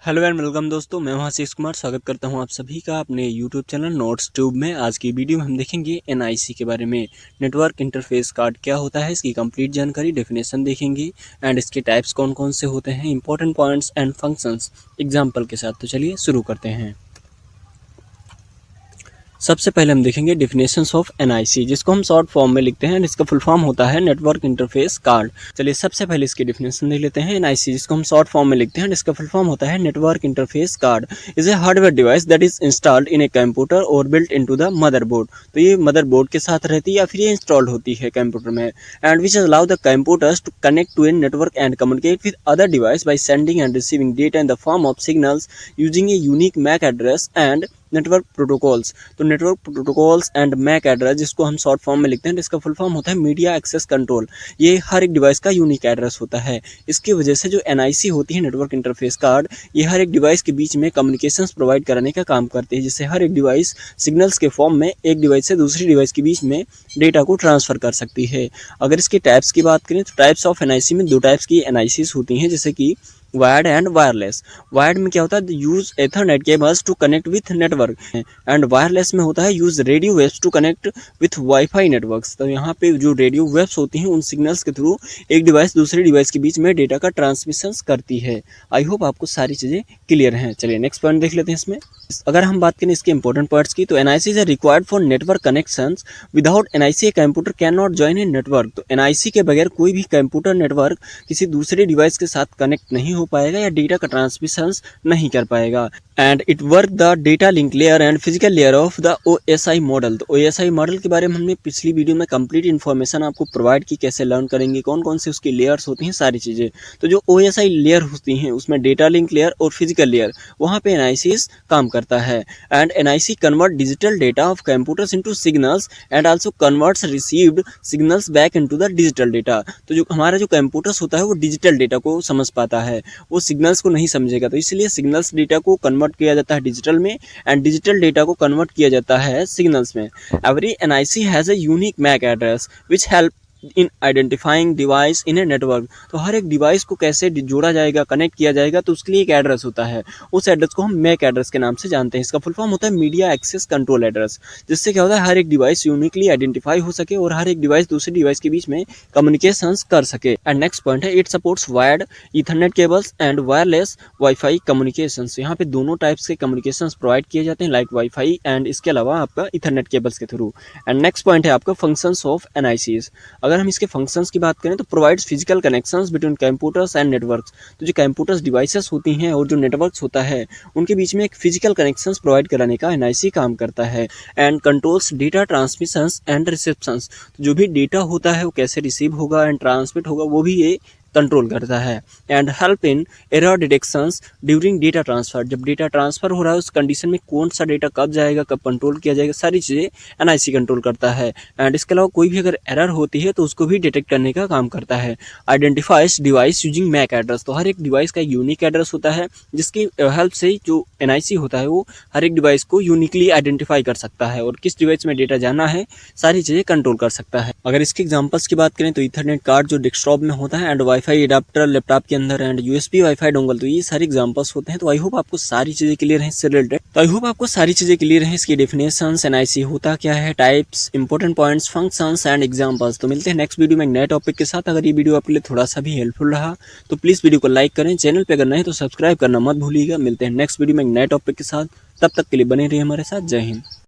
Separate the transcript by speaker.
Speaker 1: Hello and welcome दोस्तों, मैं हूं आशीष कुमार। स्वागत करता हूं आप सभी का अपने यूट्यूब चैनल नोट्स ट्यूब में। आज की वीडियो में हम देखेंगे एनआईसी के बारे में। नेटवर्क इंटरफेस कार्ड क्या होता है, इसकी कंप्लीट जानकारी, डेफिनेशन देखेंगे एंड इसके टाइप्स कौन कौन से होते हैं, important points and functions example के साथ। तो चलिए शुरू करते हैं। सबसे पहले हम देखेंगे डेफिनेशंस ऑफ एनआईसी, जिसको हम शॉर्ट फॉर्म में लिखते हैं। इसका फुल फॉर्म होता है नेटवर्क इंटरफेस कार्ड। चलिए सबसे पहले इसकी डेफिनेशन देख लेते हैं। एनआईसी, जिसको हम शॉर्ट फॉर्म में लिखते हैं, इसका फुल फॉर्म होता है network interface card is a hardware device that is installed in a computer और बिल्ट इनटू द मदरबोर्ड। तो ये मदरबोर्ड के साथ रहती है या फिर ये इंस्टॉल्ड होती है कंप्यूटर में। And which allow the computers to connect to a network and communicate with other device by sending and receiving data in the form of signals using a unique MAC address and network protocols. तो network protocols and MAC address, जिसको हम short form में लिखते हैं, इसका full form होता है media access control. ये हर एक डिवाइस का यूनिक एड्रेस होता है। इसकी वजह से जो एनआईसी होती है, नेटवर्क इंटरफेस कार्ड, ये हर एक डिवाइस के बीच में कम्युनिकेशंस प्रोवाइड कराने का काम करती है, जिससे हर एक डिवाइस सिग्नल्स के फॉर्म में एक डिवाइस से दूसरी डिवाइस के बीच में डेटा को ट्रांसफर कर सकती है। अगर इसके टाइप्स की बात करें तो टाइप्स ऑफ एनआईसी में दो टाइप्स की एनआईसीज होती हैं, जैसे कि वायर्ड एंड वायरलेस। वायर्ड में क्या होता है, use ethernet cables to connect with network, and wireless में होता है use radio waves to connect with WiFi networks. तो यहाँ पे जो रेडियो वेव्स होती हैं, उन सिग्नल्स के थ्रू एक डिवाइस दूसरे डिवाइस के बीच में डेटा का ट्रांसमिशन करती है। आई होप आपको सारी चीज़ें क्लियर हैं। चलिए नेक्स्ट पॉइंट देख लेते हैं। इसमें अगर हम बात करें इसके इंपॉर्टेंट पार्ट्स की, तो NIC is required for network connections. Without NIC a computer can not join A network. तो एनआईसी के बगैर कोई भी कंप्यूटर नेटवर्क किसी दूसरे डिवाइस के साथ कनेक्ट नहीं हो पाएगा या डेटा का ट्रांसमिशन नहीं कर पाएगा। And it work the data link layer and physical layer of the OSI model. तो ओएसआई मॉडल के बारे में हमने पिछली वीडियो में कंप्लीट इन्फॉर्मेशन आपको प्रोवाइड की, कैसे लर्न करेंगे, कौन कौन से उसकी लेयर्स होती हैं, सारी चीज़ें। तो जो ओएसआई लेयर होती हैं, उसमें डेटा लिंक लेयर और फिजिकल लेयर, वहाँ पे एनआईसी काम करता है। And NIC convert digital data of computers into signals and also converts received signals back into the digital data. तो जो हमारा जो कंप्यूटर्स होता है, वो डिजिटल डेटा को समझ पाता है, वो सिग्नल्स को नहीं समझेगा। तो इसलिए सिग्नल्स डेटा को कन्वर्ट किया जाता है डिजिटल में, एंड डिजिटल डेटा को कन्वर्ट किया जाता है सिग्नल्स में। Every NIC has a unique MAC address which help in identifying device in a network. तो हर एक डिवाइस को कैसे जोड़ा जाएगा, कनेक्ट किया जाएगा, तो उसके लिए एक एड्रेस होता है। उस एड्रेस को हम मैक एड्रेस के नाम से जानते हैं। इसका फुल फॉर्म होता है मीडिया एक्सेस कंट्रोल एड्रेस, जिससे क्या होता है, हर एक डिवाइस यूनिकली आइडेंटिफाई हो सके और हर एक डिवाइस दूसरे डिवाइस के बीच में कम्युनिकेशंस कर सके। एंड नेक्स्ट पॉइंट है, it supports wired Ethernet cables and wireless wifi communications. यहाँ पे दोनों टाइप्स के कम्युनिकेशंस प्रोवाइड किए जाते हैं, लाइक वाईफाई एंड इसके अलावा आपका ईथरनेट केबल्स के थ्रू। एंड नेक्स्ट पॉइंट है आपका फंक्शंस ऑफ एनआईसीज। अगर हम इसके फंक्शंस की बात करें तो provides physical connections between computers and networks. तो जो कंप्यूटर्स डिवाइसेस होती हैं और जो नेटवर्क्स होता है, उनके बीच में एक फिजिकल कनेक्शंस प्रोवाइड कराने का एनआईसी काम करता है। And controls data transmissions and receptions. तो जो भी डेटा होता है वो कैसे रिसीव होगा एंड ट्रांसमिट होगा, वो भी ये कंट्रोल करता है। And help in error detections during data transfer. जब डेटा ट्रांसफर हो रहा है, उस कंडीशन में कौन सा डेटा कब जाएगा, कब कंट्रोल किया जाएगा, सारी चीज़ें एनआईसी कंट्रोल करता है। एंड इसके अलावा कोई भी अगर एरर होती है तो उसको भी डिटेक्ट करने का काम करता है। Identifies device using MAC address. तो हर एक डिवाइस का यूनिक एड्रेस होता है, जिसकी हेल्प से जो एनआईसी होता है वो हर एक डिवाइस को यूनिकली आइडेंटिफाई कर सकता है और किस डिवाइस में डेटा जाना है, सारी चीज़ें कंट्रोल कर सकता है। अगर इसके एग्जांपल्स की बात करें तो ईथरनेट कार्ड जो डेस्कटॉप में होता है, एंड वाईफाई एडाप्टर लैपटॉप के अंदर, एंड यूएसबी वाईफाई डोंगल। तो ये सारे एग्जांपल्स होते हैं। तो आई होप आपको सारी चीज़ें क्लियर हैं इससे रिलेटेड। तो आई होप आपको सारी चीज़ें क्लियर हैं, इसकी डेफिनेशंस, एनआईसी होता क्या है, types, important points, functions and examples. तो मिलते हैं नेक्स्ट वीडियो में एक नए टॉपिक के साथ। अगर ये वीडियो आपके लिए थोड़ा सा भी हेल्पफुल रहा तो प्लीज़ वीडियो को लाइक करें, चैनल पर अगर नहीं तो सब्सक्राइब करना मत भूलिएगा। मिलते हैं नेक्स्ट वीडियो में एक नए टॉपिक के साथ, तब तक के लिए बने रहिए हमारे साथ। जय हिंद।